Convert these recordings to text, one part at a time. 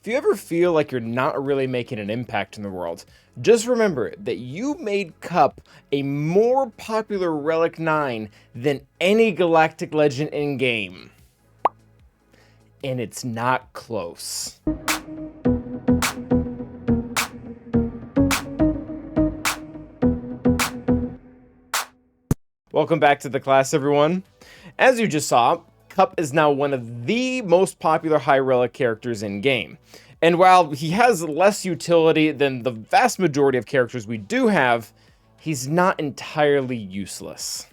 If you ever feel like you're not really making an impact in the world, just remember that you made Cup a more popular Relic 9 than any Galactic Legend in-game. And it's not close. Welcome back to the class, everyone. As you just saw, Cup is now one of the most popular high relic characters in game. And while he has less utility than the vast majority of characters we do have, he's not entirely useless.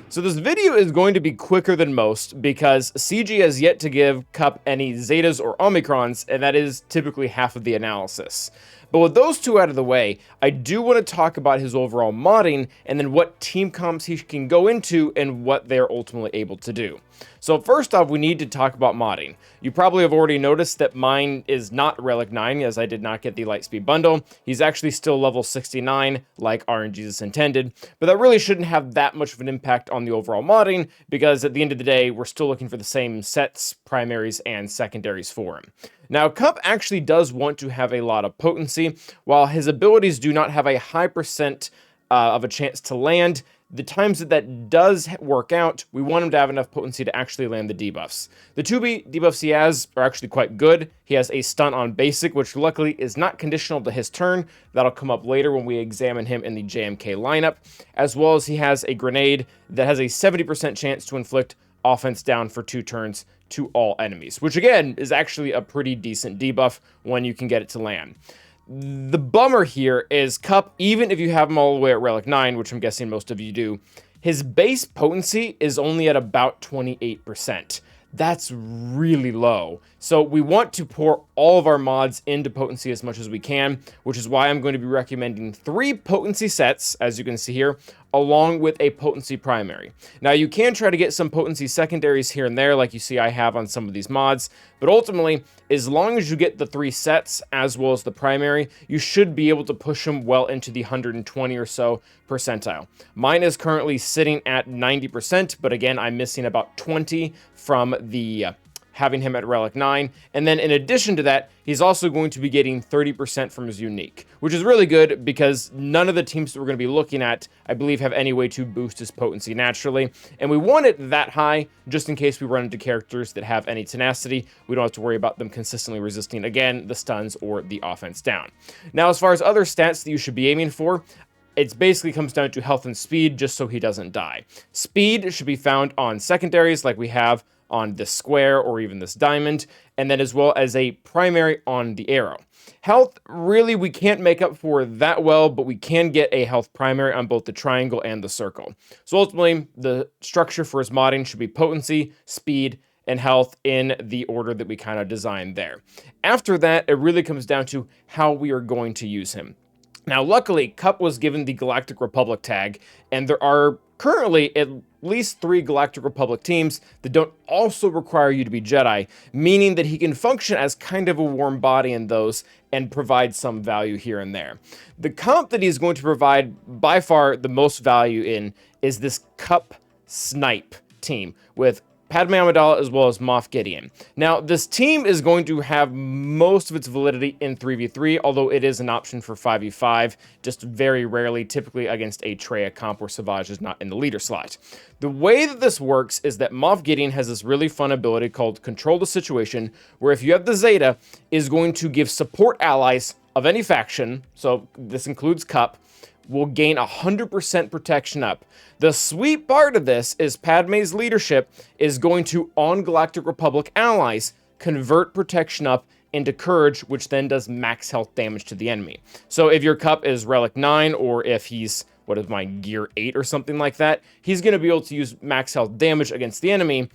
So this video is going to be quicker than most because CG has yet to give Cup any Zetas or Omicrons, and that is typically half of the analysis. But with those two out of the way, I do want to talk about his overall modding and then what team comps he can go into and what they're ultimately able to do. So first off, we need to talk about modding. You probably have already noticed that mine is not Relic 9, as I did not get the Lightspeed bundle. He's actually still level 69, like RNGesus intended, but that really shouldn't have that much of an impact on the overall modding, because at the end of the day, we're still looking for the same sets, primaries, and secondaries for him. Now, Cup actually does want to have a lot of potency. While his abilities do not have a high percent of a chance to land, the times that does work out, we want him to have enough potency to actually land the debuffs. The 2B debuffs he has are actually quite good. He has a stun on basic, which luckily is not conditional to his turn. That'll come up later when we examine him in the JMK lineup, as well as he has a grenade that has a 70% chance to inflict offense down for 2 turns to all enemies, which again is actually a pretty decent debuff when you can get it to land. The bummer here is Cup, even if you have him all the way at Relic 9, which I'm guessing most of you do, his base potency is only at about 28%. That's really low. So we want to pour all of our mods into potency as much as we can, which is why I'm going to be recommending 3 potency sets, as you can see here, along with a potency primary. Now you can try to get some potency secondaries here and there, like you see I have on some of these mods, but ultimately, as long as you get the 3 sets as well as the primary, you should be able to push them well into the 120 or so percentile. Mine is currently sitting at 90%, but again, I'm missing about 20 from the having him at Relic 9, and then in addition to that, he's also going to be getting 30% from his unique, which is really good because none of the teams that we're going to be looking at, I believe, have any way to boost his potency naturally, and we want it that high just in case we run into characters that have any tenacity. We don't have to worry about them consistently resisting, again, the stuns or the offense down. Now, as far as other stats that you should be aiming for, it basically comes down to health and speed, just so he doesn't die. Speed should be found on secondaries like we have on this square or even this diamond, and then as well as a primary on the arrow. Health, really, we can't make up for that well, but we can get a health primary on both the triangle and the circle. So ultimately, the structure for his modding should be potency, speed, and health in the order that we kind of designed there. After that, it really comes down to how we are going to use him. Now, luckily, Cup was given the Galactic Republic tag, and there are currently at least 3 Galactic Republic teams that don't also require you to be Jedi, meaning that he can function as kind of a warm body in those and provide some value here and there. The comp that he's going to provide by far the most value in is this Cup Snipe team with Padme Amidala as well as Moff Gideon. Now, this team is going to have most of its validity in 3v3, although it is an option for 5v5, just very rarely, typically against a Traya comp where Savage is not in the leader slot. The way that this works is that Moff Gideon has this really fun ability called Control the Situation, where if you have the Zeta, is going to give support allies of any faction, so this includes Cup, will gain 100% protection up. The sweet part of this is Padme's leadership is going to, on Galactic Republic allies, convert protection up into courage, which then does max health damage to the enemy. So if your Cup is Relic 9, or if he's, what is my Gear 8 or something like that, he's going to be able to use max health damage against the enemy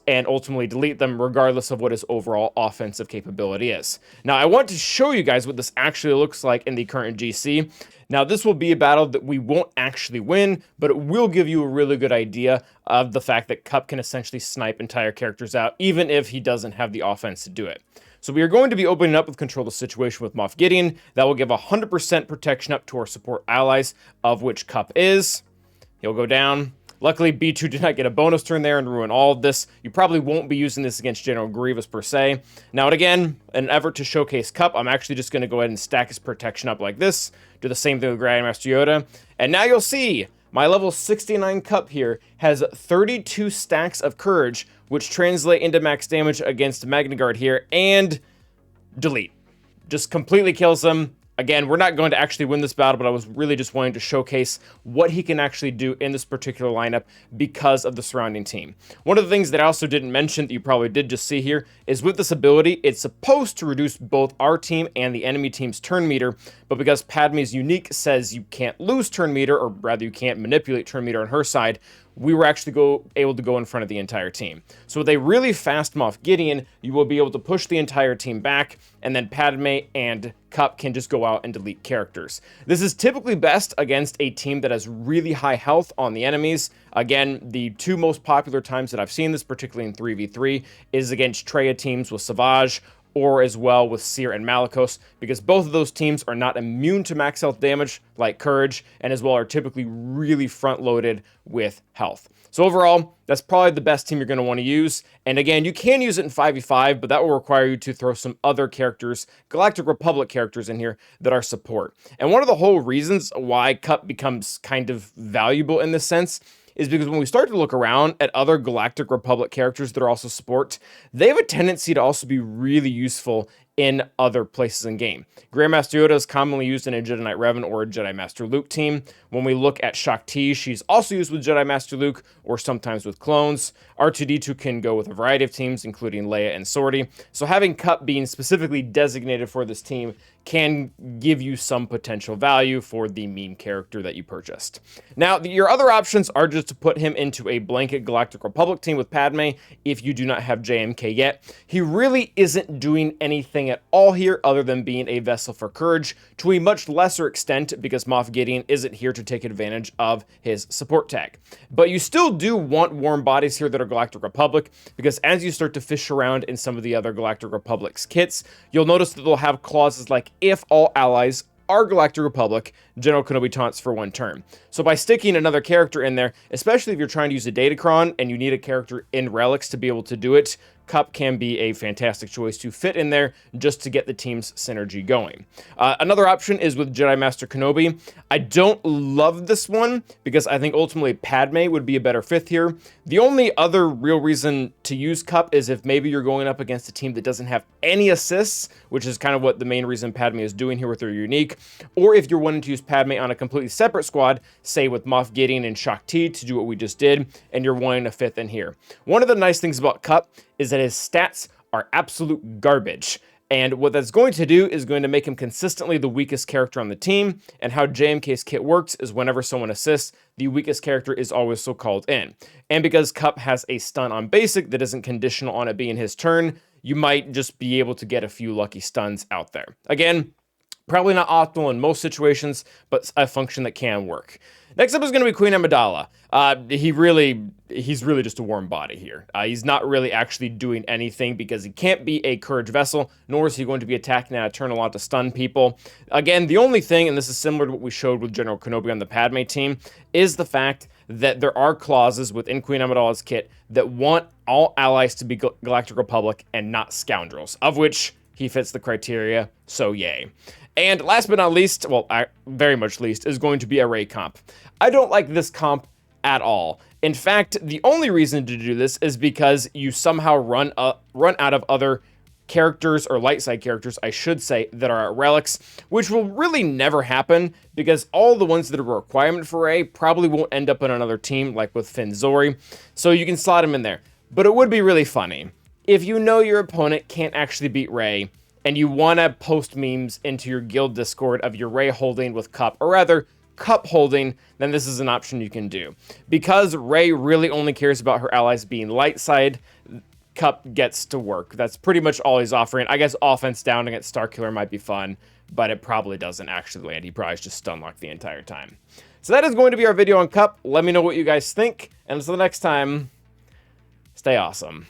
and ultimately delete them regardless of what his overall offensive capability is. Now, I want to show you guys what this actually looks like in the current GC. Now, this will be a battle that we won't actually win, but it will give you a really good idea of the fact that Cup can essentially snipe entire characters out, even if he doesn't have the offense to do it. So we are going to be opening up with Control the Situation with Moff Gideon. That will give 100% protection up to our support allies, of which Cup is. He'll go down. Luckily, B2 did not get a bonus turn there and ruin all of this. You probably won't be using this against General Grievous per se. Now, and again, in an effort to showcase Cup, I'm actually just going to go ahead and stack his protection up like this. Do the same thing with Grandmaster Yoda. And now you'll see my level 69 Cup here has 32 stacks of courage, which translate into max damage against Magna Guard here, and delete. Just completely kills him. Again, we're not going to actually win this battle, but I was really just wanting to showcase what he can actually do in this particular lineup because of the surrounding team. One of the things that I also didn't mention that you probably did just see here is with this ability, it's supposed to reduce both our team and the enemy team's turn meter, but because Padme's unique says you can't lose turn meter, or rather you can't manipulate turn meter on her side, we were actually able to go in front of the entire team. So with a really fast Moff Gideon, you will be able to push the entire team back, and then Padme and Cup can just go out and delete characters. This is typically best against a team that has really high health on the enemies. Again, the two most popular times that I've seen this, particularly in 3v3, is against Traya teams with Savage, or as well with Seer and Malicos, because both of those teams are not immune to max health damage like Courage, and as well are typically really front-loaded with health. So overall, that's probably the best team you're going to want to use. And again, you can use it in 5v5, but that will require you to throw some other characters, Galactic Republic characters in here that are support. And one of the whole reasons why Cup becomes kind of valuable in this sense is because when we start to look around at other Galactic Republic characters that are also support, they have a tendency to also be really useful in other places in game. Grandmaster Yoda is commonly used in a Jedi Knight Revan or a Jedi Master Luke team. When we look at Shakti, she's also used with Jedi Master Luke or sometimes with clones. R2-D2 can go with a variety of teams, including Leia and Sortie. So having Cup being specifically designated for this team can give you some potential value for the meme character that you purchased. Now, your other options are just to put him into a blanket Galactic Republic team with Padme if you do not have JMK yet. He really isn't doing anything at all here other than being a vessel for courage to a much lesser extent because Moff Gideon isn't here to take advantage of his support tag. But you still do want warm bodies here that are Galactic Republic, because as you start to fish around in some of the other Galactic Republic's kits, you'll notice that they'll have clauses like, if all allies are Galactic Republic, General Kenobi taunts for 1 turn. So by sticking another character in there, especially if you're trying to use a Datacron and you need a character in Relics to be able to do it, Cup can be a fantastic choice to fit in there just to get the team's synergy going. Another option is with Jedi Master Kenobi. I don't love this one because I think ultimately Padme would be a better fit here. The only other real reason to use Cup is if maybe you're going up against a team that doesn't have any assists, which is kind of what the main reason Padme is doing here with her unique, or if you're wanting to use Padme on a completely separate squad, say with Moff Gideon and Shakti to do what we just did, and you're wanting a 5th in here. One of the nice things about Cup is that his stats are absolute garbage. And what that's going to do is going to make him consistently the weakest character on the team. And how JMK's kit works is whenever someone assists, the weakest character is always so called in. And because Cup has a stun on basic that isn't conditional on it being his turn, you might just be able to get a few lucky stuns out there. Again, probably not optimal in most situations, but a function that can work. Next up is going to be Queen Amidala. He's really just a warm body here. He's not really actually doing anything because he can't be a courage vessel, nor is he going to be attacking out of turn a lot to stun people. Again, the only thing, and this is similar to what we showed with General Kenobi on the Padme team, is the fact that there are clauses within Queen Amidala's kit that want all allies to be Galactic Republic and not scoundrels, of which he fits the criteria, so yay. And last but not least, well, very much least, is going to be a Rey comp. I don't like this comp at all. In fact, the only reason to do this is because you somehow run out of other characters, or light side characters, I should say, that are at relics, which will really never happen because all the ones that are a requirement for Rey probably won't end up on another team, like with Finn Zori, so you can slot him in there. But it would be really funny if you know your opponent can't actually beat Rey, and you want to post memes into your guild Discord of your Rey holding with Cup, or rather, Cup holding, then this is an option you can do. Because Rey really only cares about her allies being light side, Cup gets to work. That's pretty much all he's offering. I guess offense down against Starkiller might be fun, but it probably doesn't actually land. He probably is just stun locked the entire time. So that is going to be our video on Cup. Let me know what you guys think, and until the next time, stay awesome.